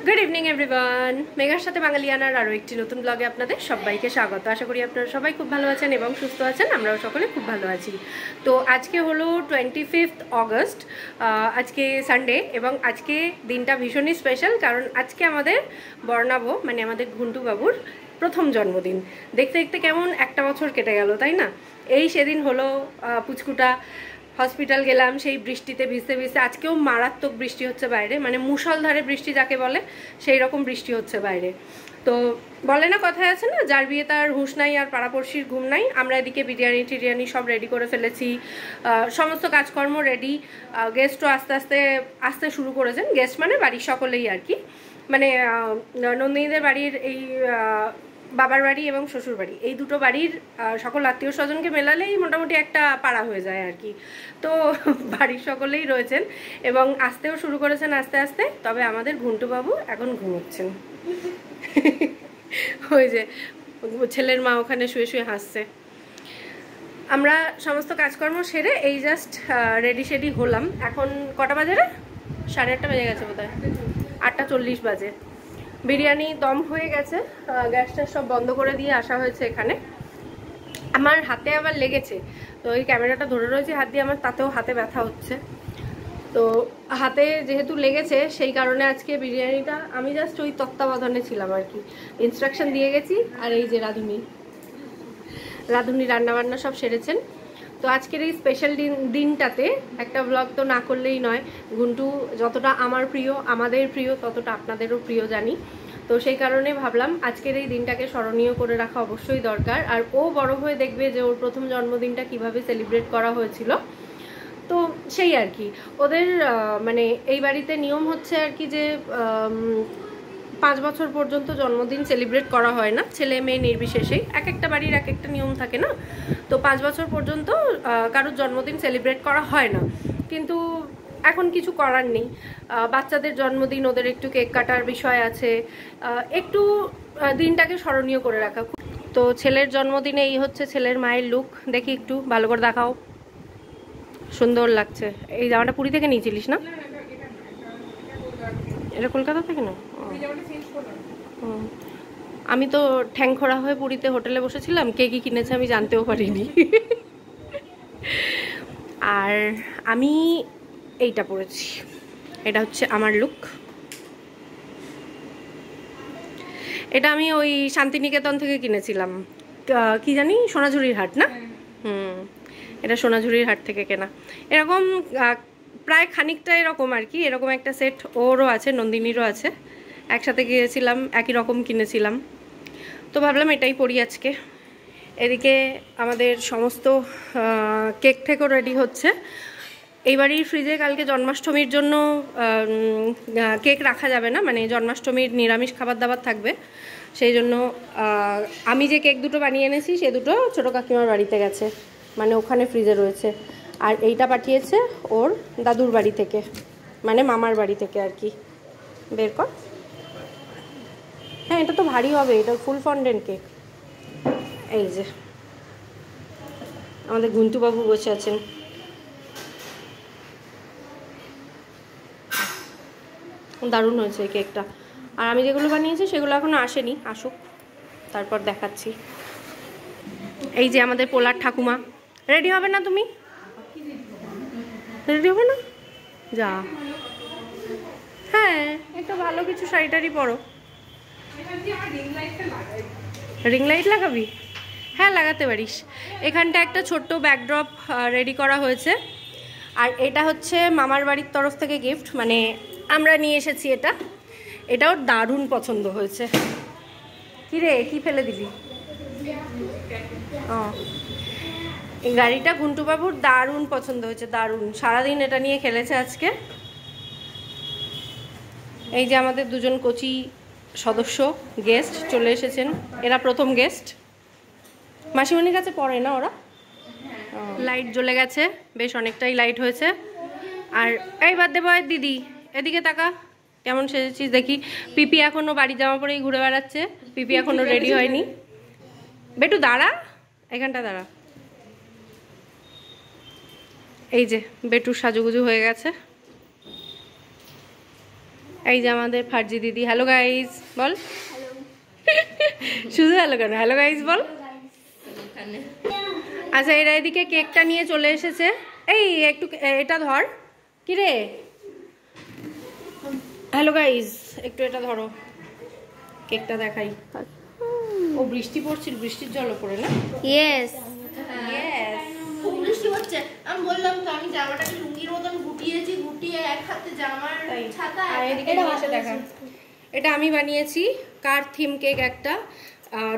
Good evening everyone, মেঘার সাথে বাঙালিয়ানার আরও একটি নতুন ব্লগে আপনাদের সবাইকে স্বাগত। আশা করি আপনারা সবাই খুব ভালো আছেন এবং সুস্থ আছেন। আমরাও সকলে খুব ভালো আছি। তো আজকে হলো 25 অগস্ট, আজকে সানডে এবং আজকে দিনটা ভীষণই স্পেশাল, কারণ আজকে আমাদের বর্ণাবো মানে আমাদের ঘুন্টু বাবুর প্রথম জন্মদিন। দেখতে দেখতে কেমন একটা বছর কেটে গেল, তাই না? এই সেদিন হলো পুচকুটা, হসপিটাল গেলাম সেই বৃষ্টিতে ভিজতে ভিজতে। আজকেও মারাত্মক বৃষ্টি হচ্ছে বাইরে, মানে মুষলধারে বৃষ্টি যাকে বলে সেই রকম বৃষ্টি হচ্ছে বাইরে। তো বলে না, কথায় আছে না, যার বিয়ে তার হুঁশ নাই আর পাড়াপড়শির ঘুম নাই। আমরা এদিকে বিরিয়ানি টিরিয়ানি সব রেডি করে ফেলেছি, সমস্ত কাজকর্ম রেডি। গেস্টও আস্তে আস্তে আসতে শুরু করেছেন। গেস্ট মানে বাড়ির সকলেই আর কি, মানে নন্দিনীদের বাড়ির এই বাবার বাড়ি এবং শ্বশুর বাড়ি, এই দুটো বাড়ির সকল আত্মীয় স্বজনকে মেলালেই মোটামুটি একটা পাড়া হয়ে যায় আর কি। তো বাড়ির সকলেই রয়েছেন এবং আসতেও শুরু করেছেন আস্তে আস্তে। তবে আমাদের ঘুন্টুবাবু এখন ঘুমোচ্ছেন। ওই যে ছেলের মা ওখানে শুয়ে শুয়ে হাসছে। আমরা সমস্ত কাজকর্ম সেরে এই জাস্ট রেডি শেডি হলাম। এখন কটা বাজে রে? 8:30 বেজে গেছে বোধ হয়, 8:40 বাজে। বিরিয়ানি দম হয়ে গেছে, গ্যাসটা সব বন্ধ করে দিয়ে আসা হয়েছে এখানে। আমার হাতে আবার লেগেছে, তো ওই ক্যামেরাটা ধরে রয়েছে হাত দিয়ে, আমার তাতেও হাতে ব্যথা হচ্ছে। তো হাতে যেহেতু লেগেছে সেই কারণে আজকে বিরিয়ানিটা আমি জাস্ট ওই তত্ত্বাবধানে ছিলাম আর কি, ইনস্ট্রাকশন দিয়ে গেছি। আর এই যে রাঁধুনি রান্নাবান্না সব সেরেছেন। তো আজকের এই স্পেশাল দিনটাতে একটা ব্লগ তো না করলেই নয়। ঘুন্টু যতটা আমার প্রিয়, আমাদের প্রিয়, ততটা আপনাদেরও প্রিয় জানি। তো সেই কারণে ভাবলাম আজকের এই দিনটাকে স্মরণীয় করে রাখা অবশ্যই দরকার। আর ও বড় হয়ে দেখবে যে ওর প্রথম জন্মদিনটা কিভাবে সেলিব্রেট করা হয়েছিল। তো সেই আর কি, ওদের মানে এই বাড়িতে নিয়ম হচ্ছে আর কি যে 5 বছর পর্যন্ত জন্মদিন সেলিব্রেট করা হয় না, ছেলে মেয়ে নির্বিশেষেই। এক একটা বাড়ির এক একটা নিয়ম থাকে না। তো 5 বছর পর্যন্ত কারোর জন্মদিন সেলিব্রেট করা হয় না, কিন্তু এখন কিছু করার নেই। বাচ্চাদের জন্মদিন, ওদের একটু কেক কাটার বিষয় আছে, একটু দিনটাকে স্মরণীয় করে রাখা। তো ছেলের জন্মদিনে এই হচ্ছে ছেলের মায়ের লুক। দেখি একটু ভালো করে দেখাও, সুন্দর লাগছে। এই জামাটা পুরী থেকে নিয়েছিলিস না? এটা কলকাতা থেকে না? আমি তো ঠ্যাংখোড়া হয়ে পুরীতে হোটেলে বসেছিলাম, কে কি কিনেছে আমি জানতেও পারিনি। আর আমি এইটা পরেছি, এটা হচ্ছে আমার লুক। এটা আমি ওই শান্তিনিকেতন থেকে কিনেছিলাম, কি জানি সোনাঝুরির হাট না? এটা সোনাঝুরির হাট থেকে কেনা। এরকম প্রায় খানিকটা এরকম আর কি, এরকম একটা সেট ওরও আছে, নন্দিনীরও আছে। একসাথে গিয়েছিলাম, একই রকম কিনেছিলাম। তো ভাবলাম এটাই পরি আজকে। এদিকে আমাদের সমস্ত কেক থেকেও রেডি হচ্ছে। এই বাড়ির ফ্রিজে কালকে জন্মাষ্টমীর জন্য কেক রাখা যাবে না, মানে জন্মাষ্টমীর নিরামিষ খাবার দাবার থাকবে। সেই জন্য আমি যে কেক দুটো বানিয়ে এনেছি সে দুটো ছোটো কাকিমার বাড়িতে গেছে, মানে ওখানে ফ্রিজে রয়েছে। আর এইটা পাঠিয়েছে ওর দাদুর বাড়ি থেকে, মানে মামার বাড়ি থেকে আর কি। বের কর। হ্যাঁ, এটা তো ভারী হবে, এটা ফুল ফন্ডেন্ট কেক। এই যে আমাদের ঘুন্টুবাবু বসে আছেন। দারুণ হয়েছে এই কেকটা। আর আমি যেগুলো বানিয়েছি সেগুলো এখনও আসেনি, আসুক তারপর দেখাচ্ছি। এই যে আমাদের পোলার ঠাকুমা। রেডি হবে না তুমি? রেডি হবে না? যা, হ্যাঁ একটা ভালো কিছু শাড়িটারি পরো। রিং লাইট লাগাবি? হ্যাঁ লাগাতে পারিস। এখানটা একটা ছোট্ট ব্যাকড্রপ রেডি করা হয়েছে। আর এটা হচ্ছে মামার বাড়ির তরফ থেকে গিফট, মানে আমরা নিয়ে এসেছি এটা। এটাও দারুণ পছন্দ হয়েছে। কি রে, কি ফেলে দিবি? ও, এই গাড়িটা ঘুন্টুবাবুর দারুণ পছন্দ হয়েছে, দারুণ। সারাদিন এটা নিয়ে খেলেছে আজকে। এই যে আমাদের দুজন কোচি সদস্য গেস্ট চলে এসেছেন, এরা প্রথম গেস্ট। মাসিমণির কাছে পড়ে না ওরা? লাইট জ্বলে গেছে, বেশ অনেকটাই লাইট হয়েছে। আর এই বাদ দেবো দিদি, এদিকে তাকা, কেমন সেজেছিস দেখি। পিপি এখনো বাড়ি জামা পরেই ঘুরে বেড়াচ্ছে, পিপি এখনো রেডি হয়নি। বেটু দাঁড়া, এখানটা দাঁড়া। এই যে বেটুর সাজুগুজু হয়ে গেছে। এই যে আমাদের ফার্জি দিদি। হ্যালো গাইজ বল। শুধু হ্যালো কেন, হ্যালো গাইজ বল। আচ্ছা এরা এদিকে কেকটা নিয়ে চলে এসেছে। এই একটু এটা ধর। কি রে? হ্যালো গাইজ, একটু এটা ধরো, কেকটা দেখাই। ও বৃষ্টি পড়ছিল, বৃষ্টির জল পড়ে না? ইয়েস ইয়েস, খুব বৃষ্টি হচ্ছে। আমি বললাম তো আমি জামাটাকে লুঙ্গির মতন গুটিয়েছি, গুটিয়ে এক হাতে জামার ছাতা। আর এদিকে এসে দেখা, এটা আমি বানিয়েছি কার থিম কেক একটা।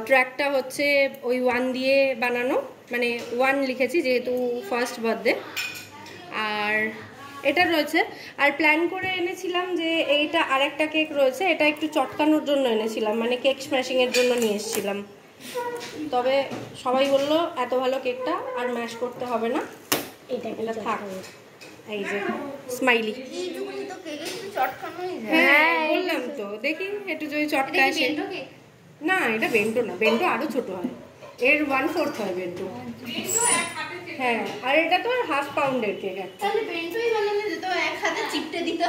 ট্র্যাকটা হচ্ছে ওই 1 দিয়ে বানানো, মানে 1 লিখেছি যেহেতু ফার্স্ট বার্থডে। আর এটা রয়েছে। আর প্ল্যান করে এনেছিলাম যে এইটা আরেকটা কেক রয়েছে, এটা একটু চটকানোর জন্য এনেছিলাম, মানে কেক স্ম্যাশিংয়ের জন্য নিয়ে এসেছিলাম। তবে সবাই বললো এত ভালো কেকটা আর ম্যাশ করতে হবে না, এটা থাক। এই যে স্মাইলি। হ্যাঁ বললাম তো, দেখি একটু যদি চটকা আসে। না এটা বেন্টো না, বেন্টো আরো ছোট হয়, এর 1/4 হয় বেন্টো। হ্যাঁ আর এটা তো 1/2 পাউন্ডের কেক। তাহলে বেন্টোই বানানো যেত, এক হাতে চিপটে দিত।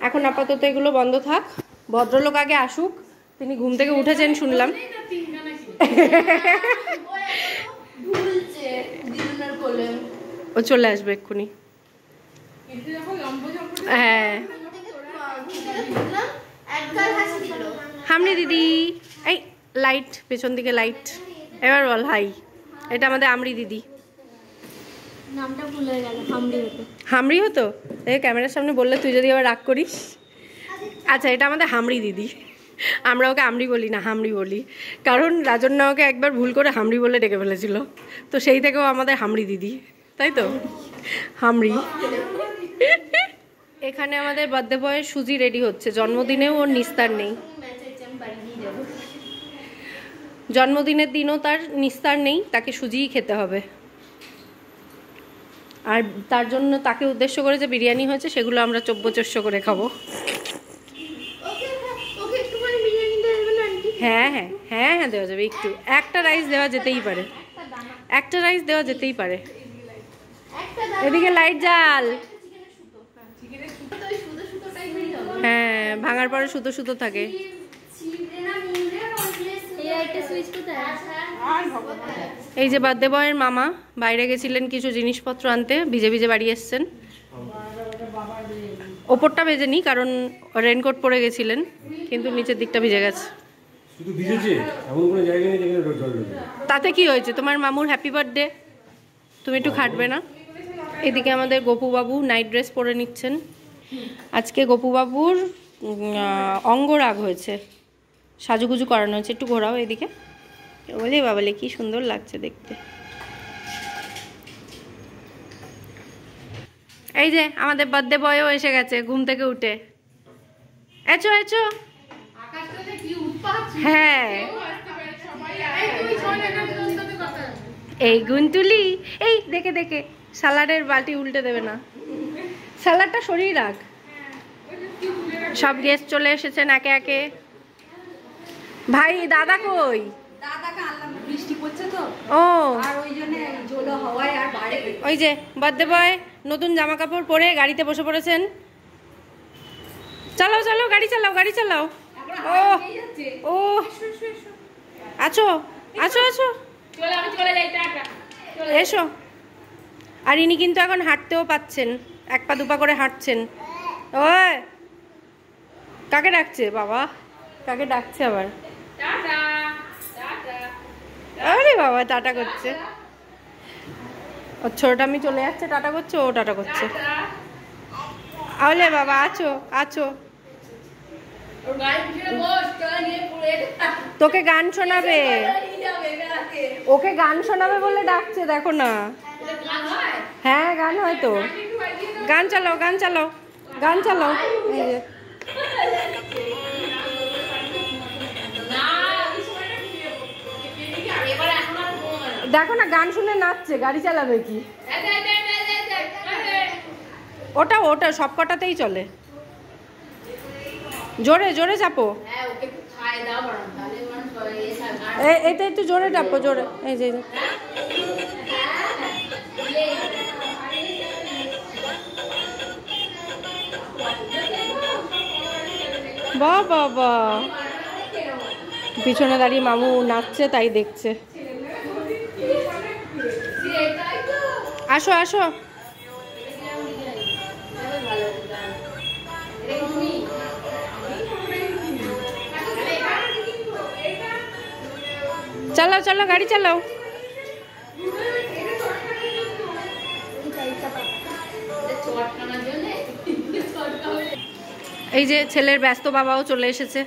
এখন আপাতত এগুলো বন্ধ থাক, ভদ্রলোক আগে আসুক, তিনি ঘুম থেকে উঠেছেন শুনলাম। ও চলে আসবে এক্ষুনি। হ্যাঁ হামরি দিদি। এই লাইট পেছন দিকে লাইট, এবার বল হাই। এটা আমাদের আমরি দিদি। নামটা ভুল হয়ে গেল, হামরি হতো। হামরি হতো? এই ক্যামেরার সামনে বললে তুই যদি আবার রাগ করিস। আচ্ছা এটা আমাদের হামরি দিদি, আমরা ওকে আমরি বলি না, হামরি বলি, কারণ রাজন্যা ওকে একবার ভুল করে হামরি বলে ডেকে ফেলেছিল, তো সেই থেকেও আমাদের হামরি দিদি, তাই তো হামরি। এখানে আমাদের বার্থডে বয়ের সুজি রেডি হচ্ছে, জন্মদিনেও ওর নিস্তার নেই, জন্মদিনের দিনও তার নিস্তার নেই, তাকে সুজিই খেতে হবে। আর তার জন্য তাকে উদ্দেশ্য করে যে বিরিয়ানি হয়েছে সেগুলো আমরা চব্বচস্য করে খাবো। হ্যাঁ হ্যাঁ হ্যাঁ হ্যাঁ দেওয়া যাবে, একটু একটা রাইস দেওয়া যেতেই পারে, একটা রাইস দেওয়া যেতেই পারে। এদিকে লাইট জাল। হ্যাঁ ভাঙার পরে সুতো সুতো থাকে। এই যে বার্থডে বয়ের মামা বাইরে গেছিলেন কিছু জিনিসপত্র আনতে, ভিজে ভিজে বাড়ি এসছেন। ওপরটা ভেজেনি কারণ রেনকোট পরে গেছিলেন, কিন্তু নিচের দিকটা ভিজে গেছে। তাতে কি হয়েছে, তোমার মামুর হ্যাপি বার্থডে, তুমি একটু খাটবে না? এদিকে আমাদের গপুবাবু নাইট ড্রেস পরে নিচ্ছেন। আজকে গপুবাবুর অঙ্গরাগ হয়েছে, সাজুগুজু করানো হয়েছে। একটু ঘোরাও এদিকে, বলে বাবালে কি সুন্দর লাগছে দেখতে। এই যে আমাদের বার্থডে বয়ও এসে গেছে ঘুম থেকে উঠে। Echo echo. হ্যাঁ এই গুনতুলি, এই দেখে দেখে স্যালাডের বালতি উল্টে দেবে না, স্যালাডটা সরিয়ে রাখ। সব গেস্ট চলে এসেছেন একে একে। ভাই দাদা কই? ও ওই যে বার্থডে বয় নতুন জামা কাপড় পরে গাড়িতে বসে পড়েছেন। চালাও চালাও গাড়ি চালাও, গাড়ি চালাও। ও ও আছো আছো আছো, এসো। আর ইনি কিন্তু এখন হাঁটতেও পাচ্ছেন, 1 পা 2 পা করে হাঁটছেন। ওই কাকে ডাকছে বাবা, কাকে ডাকছে আবার? আরে বাবা টাটা করছে, ও ছোটটা আমি চলে যাচ্ছে, টাটা করছে, ও টাটা করছে। আলে বাবা আছো আছো, তোকে গান শোনাবে, ওকে গান শোনাবে বলে ডাকছে, দেখো না। হ্যাঁ গান হয় তো, গান চালাও গান চালাও গান চালাও। এই যে দেখো না গান শুনে নাচছে, গাড়ি চালাবে কি? ওটা ওটা সব কটাতেই চলে, জোরে জোরে চাপো, এটা একটু জোরে চাপো, জোরে। এই যে বাহ বাবা, পিছনে দাঁড়িয়ে মামু নাচছে তাই দেখছে। আসো আসো। চালাও চালাও, গাড়ি চালাও। এই যে ছেলের ব্যস্ত বাবাও চলে এসেছে।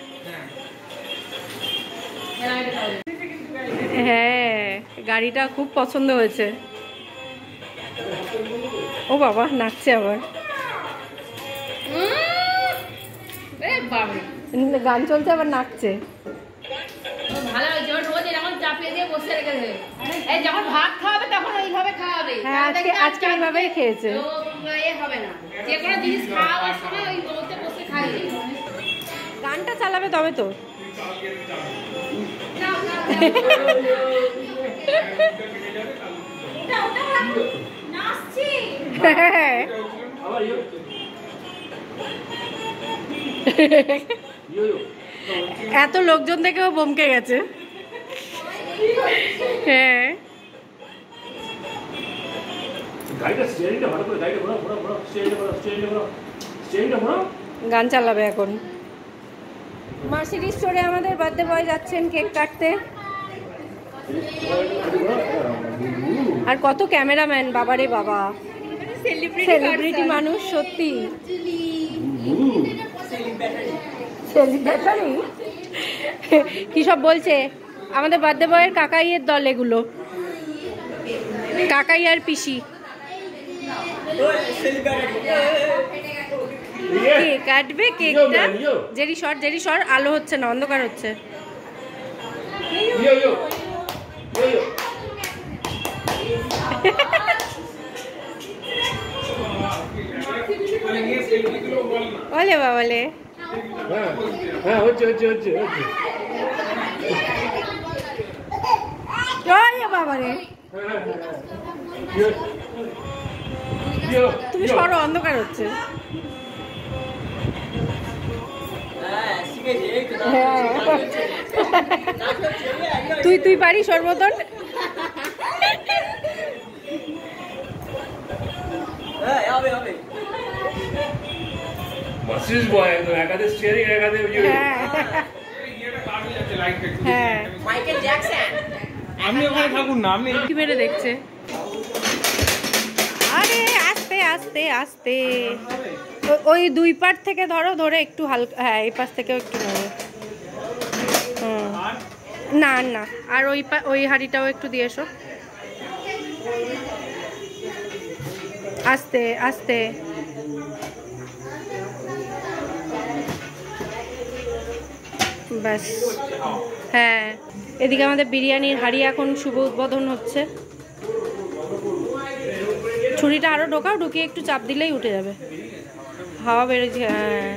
হ্যাঁ, গাড়িটা খুব পছন্দ হয়েছে। ও বাবা, নাচছে আবার। গান চলছে আবার নাচছে। ভালো হয়েছে, রোজ এরকম চাপিয়ে দিয়ে বসে রেখেছে। এই যখন ভাত খাওয়াবে তখন ওইভাবে খাওয়াবে। হ্যাঁ, আজকে এইভাবেই খেয়েছে। এ হবে না, যে কোনো জিনিস খাওয়ার সময় ওই বলতে বসে খাইয়ে। গানটা চালাবে তবে তো। নাচছি। এত লোকজন থেকেও বমকে গেছে। হ্যাঁ, গান চালাবে এখন। মার্সিডিজ স্টোরে আমাদের বার্থডে বয় যাচ্ছেন কেক কাটতে। আর কত ক্যামেরাম্যান, বাবারে বাবা, সেলিব্রিটি মানুষ সত্যি। সেলিব্রিটি কি সব বলছে আমাদের বার্থডে বয়ের কাকাইয়ের দল, এগুলো কাকাই আর পিসি। কেক কাটবে, কেকটা জেরি শর্ট, জেরি শর্ট। আলো হচ্ছে না, অন্ধকার হচ্ছে। বলে বাবলে, বাবারে তুমি সরো, অন্ধকার হচ্ছে। তুই পারিস ওর মতন। আমি ওখানে থাকুন না, আপনি কি মেরে দেখছে। আরে আস্তে আস্তে আস্তে, ওই দুই পাট থেকে ধরো, ধরে একটু হালকা। হ্যাঁ, এই পাশ থেকেও একটু ধরো। না না, আর ওই হাঁড়িটাও একটু দিয়ে এসো। আস্তে আস্তে। ব্যাস। হ্যাঁ, এদিকে আমাদের বিরিয়ানির হাঁড়ি এখন শুভ উদ্বোধন হচ্ছে। ছুরিটা আরো ঢোকাও, ঢুকিয়ে একটু চাপ দিলেই উঠে যাবে। হাওয়া বেরোচ্ছে। হ্যাঁ,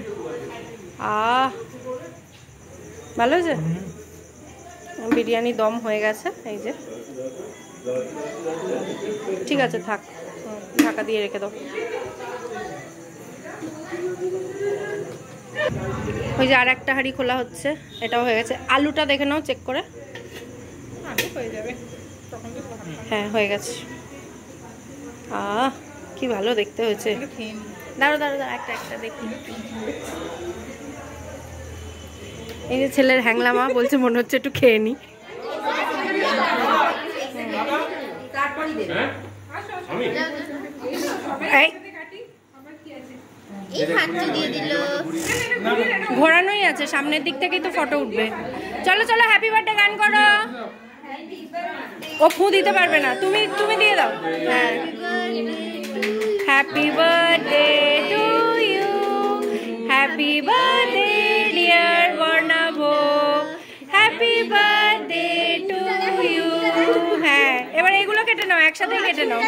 ভালো হয়েছে। বিরিয়ানি দম হয়ে গেছে, এই যে। ঠিক আছে, থাক, ঢাকা দিয়ে রেখে দাও। ওই যে আর একটা হাঁড়ি খোলা হচ্ছে, এটাও হয়ে গেছে। আলুটা দেখে নাও চেক করে। হ্যাঁ, হয়ে গেছে। কি ভালো দেখতে হয়েছে। দাঁড়ো দাঁড়ো দাঁড়ো, একটা একটা দেখি। এই যে ছেলের হ্যাংলামা বলছে, মনে হচ্ছে একটু খেয়ে নি। ঘোরানোই আছে, সামনের দিক থেকেই তো ফটো উঠবে। চলো চলো, হ্যাপি বার্থডে গান করো। ও ফু দিতে পারবে না, তুমি দিয়ে দাও। হ্যাঁ, happy birthday to you, happy birthday dear Barnav, happy birthday to you. হ্যাঁ, এবার এগুলো কেটে নাও, একসাথে কেটে নাও।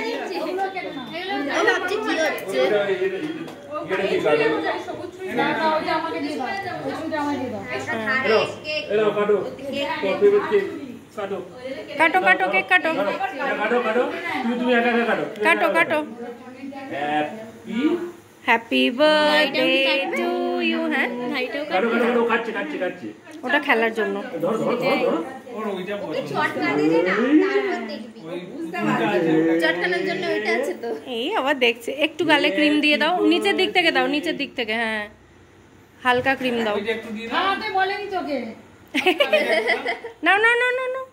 কাটো কাটো, কেক কাটো, কাটো কাটো। Happy birthday to you. হ্যাঁ ওটা খেলার জন্য। চটকানোর জন্য ওইটা আছে তো। এই আবার দেখছে, একটু গালে ক্রিম দিয়ে দাও, নিচের দিক থেকে দাও, নিচের দিক থেকে। হ্যাঁ হালকা ক্রিম দাও। নাও নাও নাও নাও নাও।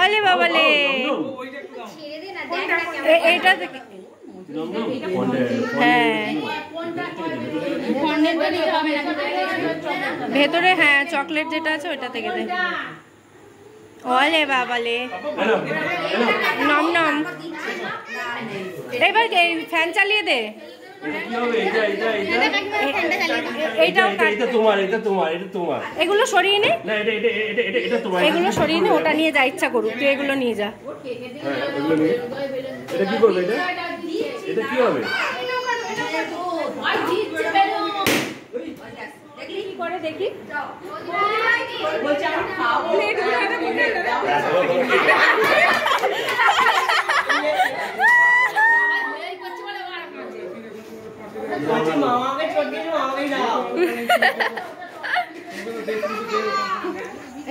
আলে বাবালে, এইটা হ্যাঁ ভেতরে, হ্যাঁ চকলেট যেটা আছে ওইটা থেকে দে। ওলে বাবালে, নম নম। এবার ফ্যান চালিয়ে দে। এগুলো সরিয়ে নে, এগুলো সরিয়ে নে, ওটা নিয়ে যা ইচ্ছা করুক, তুই এগুলো নিয়ে যা। এটা কি হবে? করে দেখি।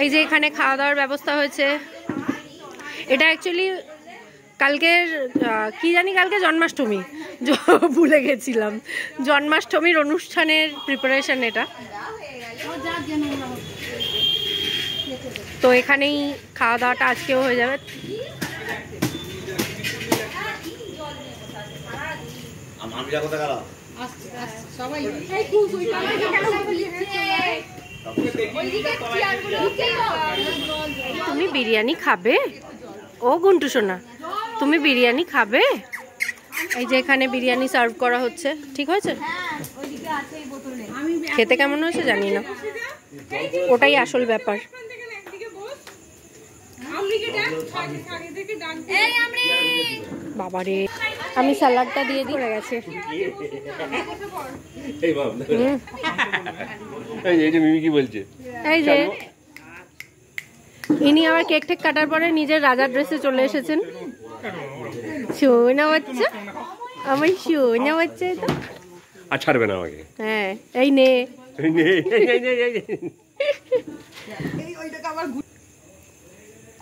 এই যে এখানে খাওয়া দাওয়ার ব্যবস্থা হয়েছে। এটা অ্যাকচুয়ালি কালকের কি জানি, কালকে জন্মাষ্টমী, ভুলে গেছিলাম। জন্মাষ্টমীর অনুষ্ঠানের প্রিপারেশন এটা। তো এখানেই খাওয়া দাওয়াটা আজকেও হয়ে যাবে। তুমি বিরিয়ানি খাবে? ও গুন্টু সোনা, তুমি বিরিয়ানি খাবে? এই যে এখানে বিরিয়ানি সার্ভ করা হচ্ছে। ঠিক হয়েছে? খেতে কেমন হয়েছে জানি না, ওটাই আসল ব্যাপার। বাবারে, আমি স্যালাডটা দিয়ে দিয়ে গেছে। মিমি কি বলছে? এই যে ইনি আবার কেক টেক কাটার পরে নিজের রাজার ড্রেসে চলে এসেছেন। সোনা বাচ্চা, আমার সোনা বাচ্চা তো। আর ছাড়বে না আমাকে। হ্যাঁ এই নে।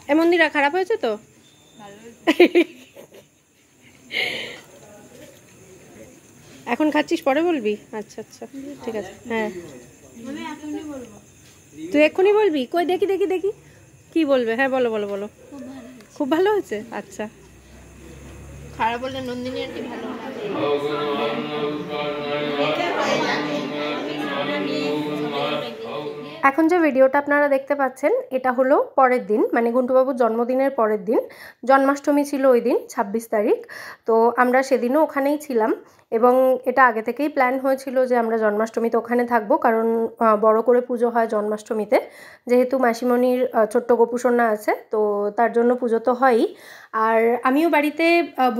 এই মন্দিরা খারাপ হয়েছে তো? এখন খাচ্ছিস, পরে বলবি? আচ্ছা আচ্ছা ঠিক আছে। হ্যাঁ তুই এক্ষুনি বলবি? কই দেখি দেখি দেখি কি বলবে। হ্যাঁ বলো বলো বলো। খুব ভালো হয়েছে। আচ্ছা, খারাপ বললে নন্দিনী আর কি ভালো। এখন যে ভিডিওটা আপনারা দেখতে পাচ্ছেন এটা হলো পরের দিন, মানে গুন্টুবাবুর জন্মদিনের পরের দিন। জন্মাষ্টমী ছিল ওই দিন 26 তারিখ। তো আমরা সেদিনও ওখানেই ছিলাম এবং এটা আগে থেকেই প্ল্যান হয়েছিল যে আমরা জন্মাষ্টমীতে ওখানে থাকবো, কারণ বড় করে পুজো হয় জন্মাষ্টমীতে। যেহেতু মাসিমণির ছোট্ট গোপুসন্না আছে, তো তার জন্য পুজো তো হয়ই। আর আমিও বাড়িতে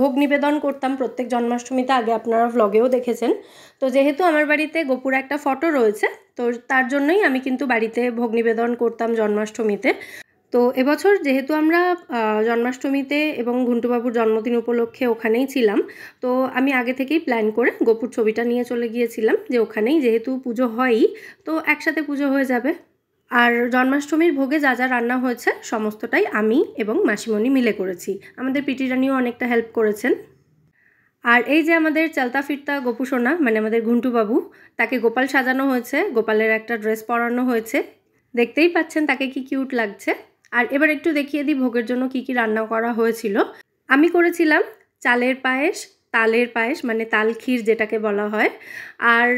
ভোগ নিবেদন করতাম প্রত্যেক জন্মাষ্টমীতে, আগে আপনারা ভ্লগেও দেখেছেন। তো যেহেতু আমার বাড়িতে গোপুর একটা ফটো রয়েছে, তো তার জন্যই আমি কিন্তু বাড়িতে ভোগ নিবেদন করতাম জন্মাষ্টমীতে। তো এবছর যেহেতু আমরা জন্মাষ্টমীতে এবং ঘুন্টুবাবুর জন্মদিন উপলক্ষে ওখানেই ছিলাম, তো আমি আগে থেকেই প্ল্যান করে গোপুর ছবিটা নিয়ে চলে গিয়েছিলাম যে ওখানেই যেহেতু পুজো হয়ই, তো একসাথে পুজো হয়ে যাবে। আর জন্মাষ্টমীর ভোগে যা যা রান্না হয়েছে সমস্তটাই আমি এবং মাসিমণি মিলে করেছি। আমাদের পিটি রানিও অনেকটা হেল্প করেছেন। আর এই যে আমাদের চলতা ফিরতা গোপুসোনা, মানে আমাদের ঘুন্টুবাবু, তাকে গোপাল সাজানো হয়েছে, গোপালের একটা ড্রেস পরানো হয়েছে। দেখতেই পাচ্ছেন তাকে কি কিউট লাগছে। আর এবার একটু দেখিয়ে দিই ভোগের জন্য কি কি রান্না করা হয়েছিল। আমি করেছিলাম চালের পায়েস, তালের পায়েস মানে তাল ক্ষীর যেটাকে বলা হয়, আর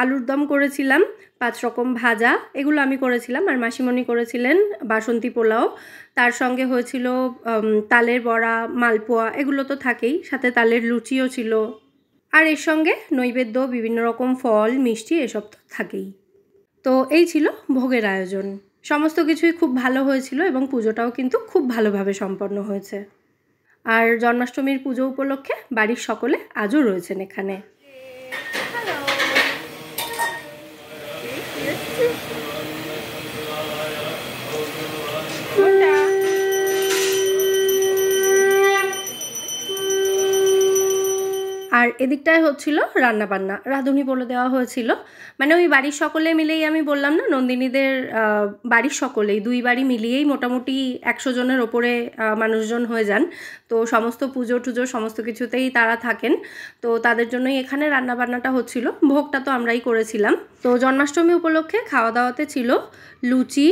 আলুর দম করেছিলাম, 5 রকম ভাজা, এগুলো আমি করেছিলাম। আর মাসিমণি করেছিলেন বাসন্তী পোলাও, তার সঙ্গে হয়েছিল তালের বড়া, মালপোয়া, এগুলো তো থাকেই, সাথে তালের লুচিও ছিল। আর এর সঙ্গে নৈবেদ্য, বিভিন্ন রকম ফল, মিষ্টি, এসব তো থাকেই। তো এই ছিল ভোগের আয়োজন। সমস্ত কিছুই খুব ভালো হয়েছিল এবং পুজোটাও কিন্তু খুব ভালোভাবে সম্পন্ন হয়েছে। আর জন্মাষ্টমীর পুজো উপলক্ষে বাড়ির সকলে আজও রয়েছেন এখানে। আর এদিকটায় হচ্ছিল রান্নাবান্না, রাঁধুনি বলে দেওয়া হয়েছিল, মানে ওই বাড়ির সকলে মিলেই, আমি বললাম না নন্দিনীদের বাড়ির সকলেই, 2 বাড়ি মিলিয়েই মোটামুটি 100 জনের ওপরে মানুষজন হয়ে যান। তো সমস্ত পুজো টুজো সমস্ত কিছুতেই তারা থাকেন, তো তাদের জন্যই এখানে রান্নাবান্নাটা হচ্ছিল। ভোগটা তো আমরাই করেছিলাম। তো জন্মাষ্টমী উপলক্ষে খাওয়া দাওয়াতে ছিল লুচি,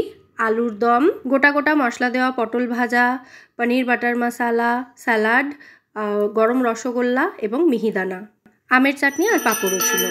আলুর দম, গোটা গোটা মশলা দেওয়া পটল ভাজা, পনির বাটার মশালা, স্যালাড, গরম রসগোল্লা এবং মিহিদানা, আমের চাটনি আর পাঁপড়ও ছিল।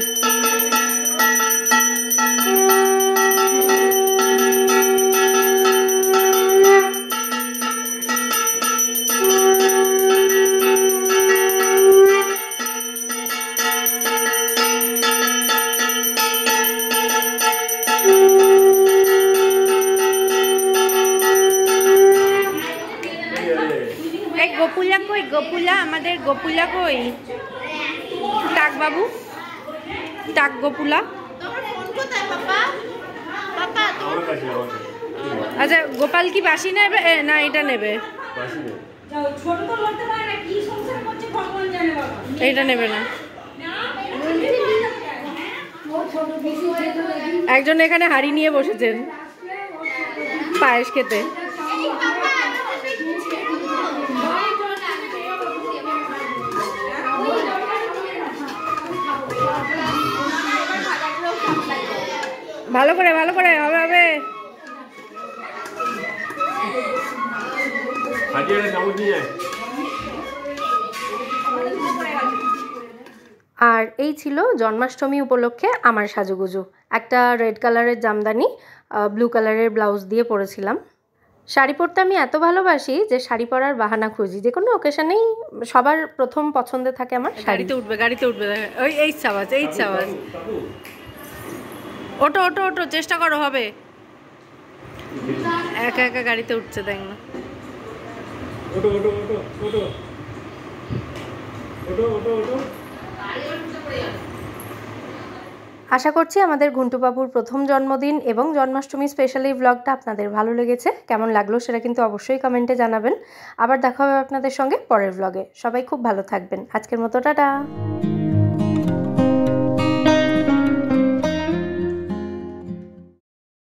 গোপুলা কই, গোপুলা, আমাদের গোপুলা কই? টাক বাবু, টাক গোপুলা। তোমার ফোন কোথায় পাপা? পাপা তোমার আচ্ছা, গোপাল কি বাসি নেবে না এটা নেবে? এইটা নেবে না। একজন এখানে হাড়ি নিয়ে বসেছেন পায়েস খেতে। ভালো করে ভালো করে, হবে হবে। আর এই ছিল জন্মাষ্টমী উপলক্ষে আমার সাজুগুজু। একটা রেড কালারের জামদানি, ব্লু কালারের ব্লাউজ দিয়ে পরেছিলাম। শাড়ি পরতে আমি এত ভালোবাসি যে শাড়ি পরার বাহানা খুঁজি, যে কোনো অকেশনেই সবার প্রথম পছন্দে থাকে আমার। গাড়িতে উঠবে, গাড়িতে উঠবে, ওই এই আওয়াজ, এই আওয়াজ। ওটো ওটো ওটো, চেষ্টা করো, হবে। একা একা গাড়িতে উঠছে, দেখ না। আশা করছি আমাদের ঘুন্টুবাবুর প্রথম জন্মদিন এবং জন্মাষ্টমী স্পেশাল এই ব্লগটা আপনাদের ভালো লেগেছে। কেমন লাগলো সেটা কিন্তু অবশ্যই কমেন্টে জানাবেন। আবার দেখা হবে আপনাদের সঙ্গে পরের ব্লগে। সবাই খুব ভালো থাকবেন। আজকের মতো টাটা।